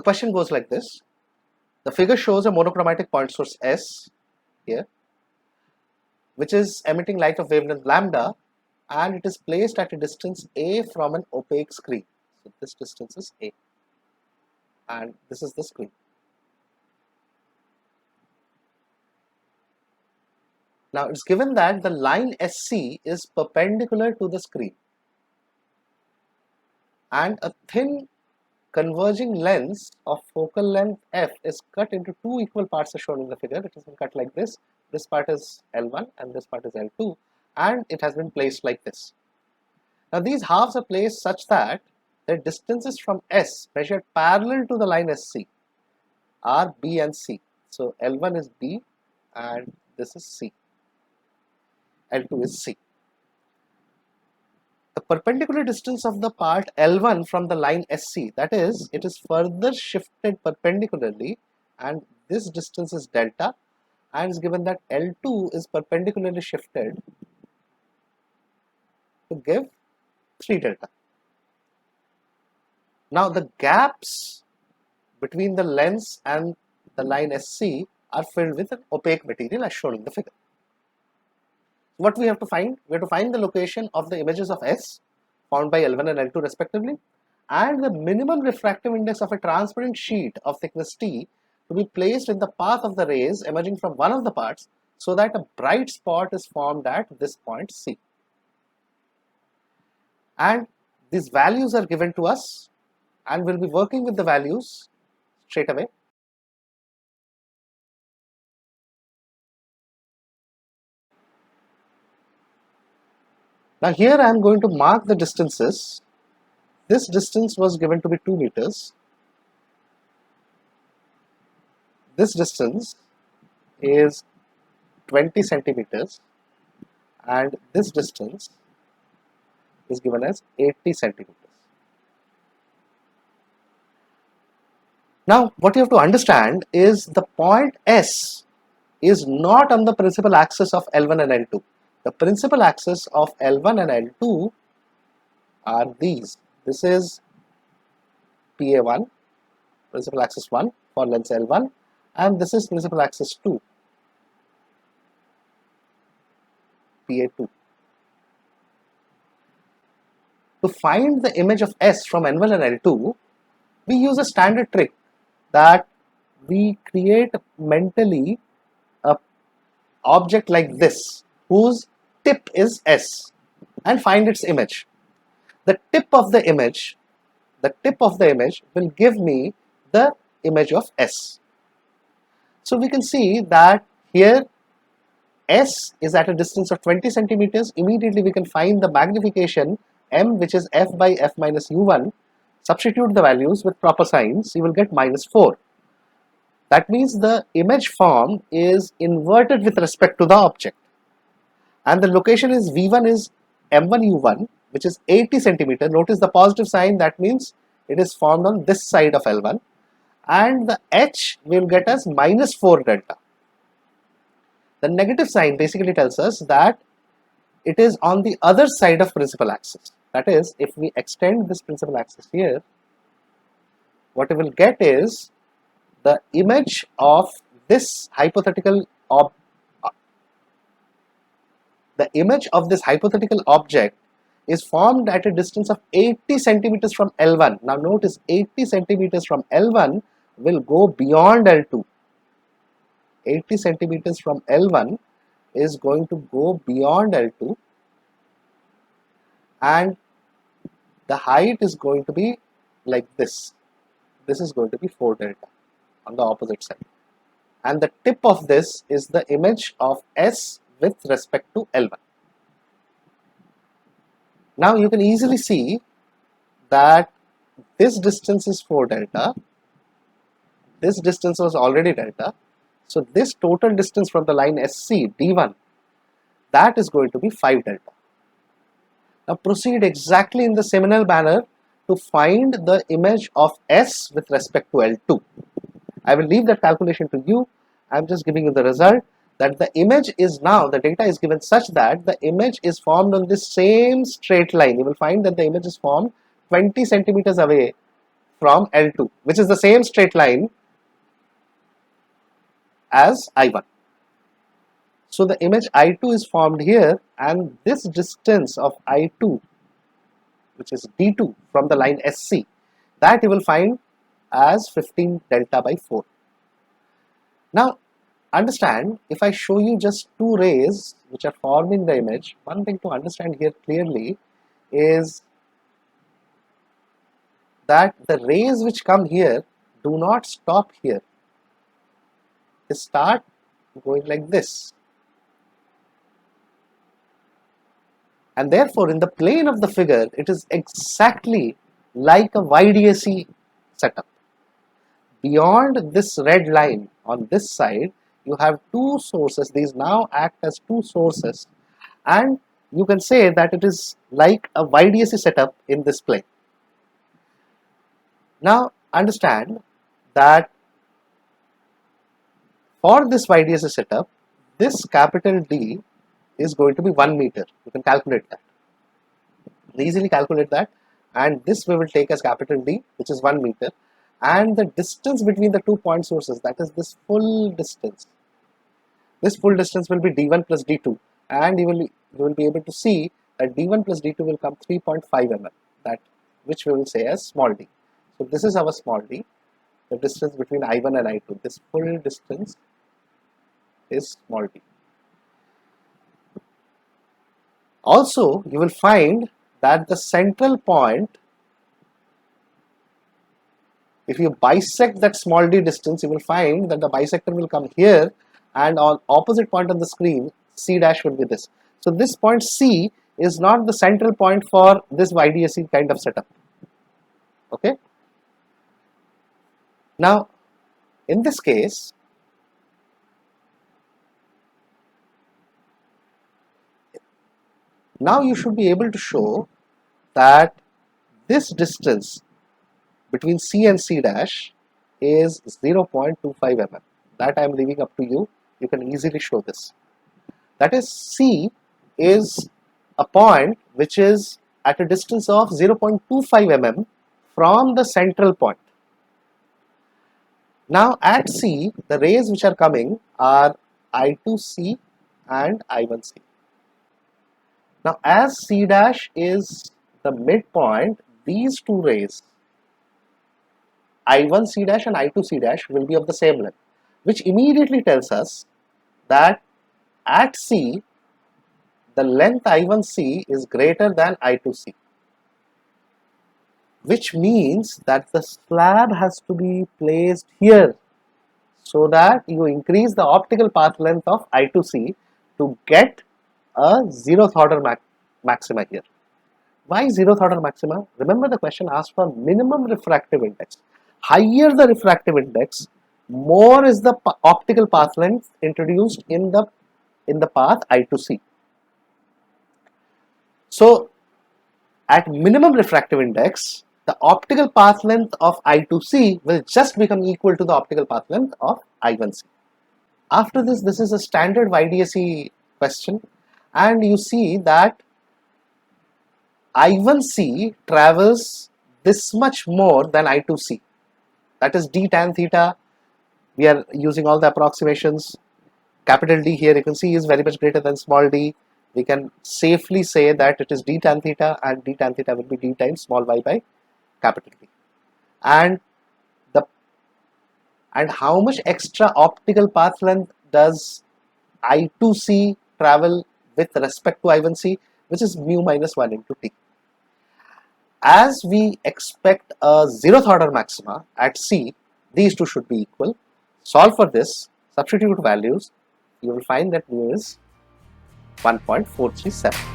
The question goes like this. The figure shows a monochromatic point source S here, which is emitting light of wavelength lambda, and it is placed at a distance a from an opaque screen. So this distance is a, and this is the screen. Now it's given that the line SC is perpendicular to the screen, and a thin converging lens of focal length f is cut into two equal parts as shown in the figure. It has been cut like this. This part is L1 and this part is L2, and it has been placed like this. Now these halves are placed such that the distances from S measured parallel to the line SC are B and C. So L1 is B and this is C. L2 is C. The perpendicular distance of the part L1 from the line SC, that is, it is further shifted perpendicularly, and this distance is delta, and is given that L2 is perpendicularly shifted to give 3 delta. Now the gaps between the lens and the line SC are filled with an opaque material as shown in the figure. What we have to find? We have to find the location of the images of S found by L1 and L2 respectively, and the minimum refractive index of a transparent sheet of thickness T to be placed in the path of the rays emerging from one of the parts, so that a bright spot is formed at this point C. And these values are given to us, and we'll be working with the values straight away. Now here I am going to mark the distances. This distance was given to be 2 meters. This distance is 20 centimeters, and this distance is given as 80 centimeters. Now what you have to understand is the point S is not on the principal axis of L1 and L2. The principal axis of L1 and L2 are these. This is PA1, principal axis 1 for lens L1, and this is principal axis 2, PA2. To find the image of S from N1 and L2, we use a standard trick that we create mentally an object like this, whose tip is S, and find its image. The tip of the image will give me the image of S. So we can see that here S is at a distance of 20 centimeters. Immediately we can find the magnification M, which is f by f minus u1. Substitute the values with proper signs, you will get -4. That means the image form is inverted with respect to the object, and the location is V1 is M1 U1, which is 80 centimeter. Notice the positive sign, that means it is formed on this side of L1, and the H will get us -4 delta. The negative sign basically tells us that it is on the other side of principal axis. That is, if we extend this principal axis here, what we will get is the image of this hypothetical object is formed at a distance of 80 centimeters from L1. Now notice 80 centimeters from L1 will go beyond L2. 80 centimeters from L1 is going to go beyond L2, and the height is going to be like this. This is going to be 4 delta on the opposite side, and the tip of this is the image of S with respect to L1. Now you can easily see that this distance is 4 delta, this distance was already delta, so this total distance from the line SC, D1, that is going to be 5 delta. Now proceed exactly in the similar manner to find the image of S with respect to L2. I will leave that calculation to you. I am just giving you the result that the image is now, the data is given such that the image is formed on this same straight line. You will find that the image is formed 20 centimeters away from L2, which is the same straight line as I1. So the image I2 is formed here, and this distance of I2, which is D2 from the line SC, that you will find as 15 delta by 4. Now understand, if I show you just two rays which are forming the image, one thing to understand here clearly is that the rays which come here do not stop here. They start going like this. And therefore, in the plane of the figure, it is exactly like a YDAC setup. Beyond this red line on this side, you have two sources. These now act as two sources, and you can say that it is like a YDAC setup in this plane. Now understand that for this YDAC setup, this capital D is going to be 1 meter. You can calculate that. Easily calculate that, and this we will take as capital D, which is 1 meter, and the distance between the 2 point sources, that is this full distance. This full distance will be D1 plus D2, and you will be able to see that D1 plus D2 will come 3.5 mm, that which we will say as small d. So this is our small d, the distance between I1 and I2. This full distance is small d. Also, you will find that the central point, if you bisect that small d distance, you will find that the bisector will come here, and on opposite point on the screen, C dash will be this. So this point C is not the central point for this YDAC kind of setup. Okay. Now, in this case, now you should be able to show that this distance between C and C dash is 0.25 mm. That I am leaving up to you. You can easily show this. That is, C is a point which is at a distance of 0.25 mm from the central point. Now at C, the rays which are coming are I2C and I1C. Now as C dash is the midpoint, these two rays, I1C dash and I2C dash, will be of the same length, which immediately tells us that at C, the length I1C is greater than I2C, which means that the slab has to be placed here so that you increase the optical path length of I2C to get a 0th order maxima here. Why 0th order maxima? Remember, the question asked for minimum refractive index. Higher the refractive index, more is the optical path length introduced in the path I2C. So at minimum refractive index, the optical path length of I2C will just become equal to the optical path length of I1C. After this, this is a standard YDAC question, and you see that I1C travels this much more than I2C. That is d tan theta. We are using all the approximations. Capital D here you can see is very much greater than small d. We can safely say that it is d tan theta, and d tan theta will be d times small y by capital D. And how much extra optical path length does I2C travel with respect to I1C, which is mu minus 1 into t. As we expect a 0th order maxima at C, these two should be equal. Solve for this, substitute values, you will find that mu is 1.437.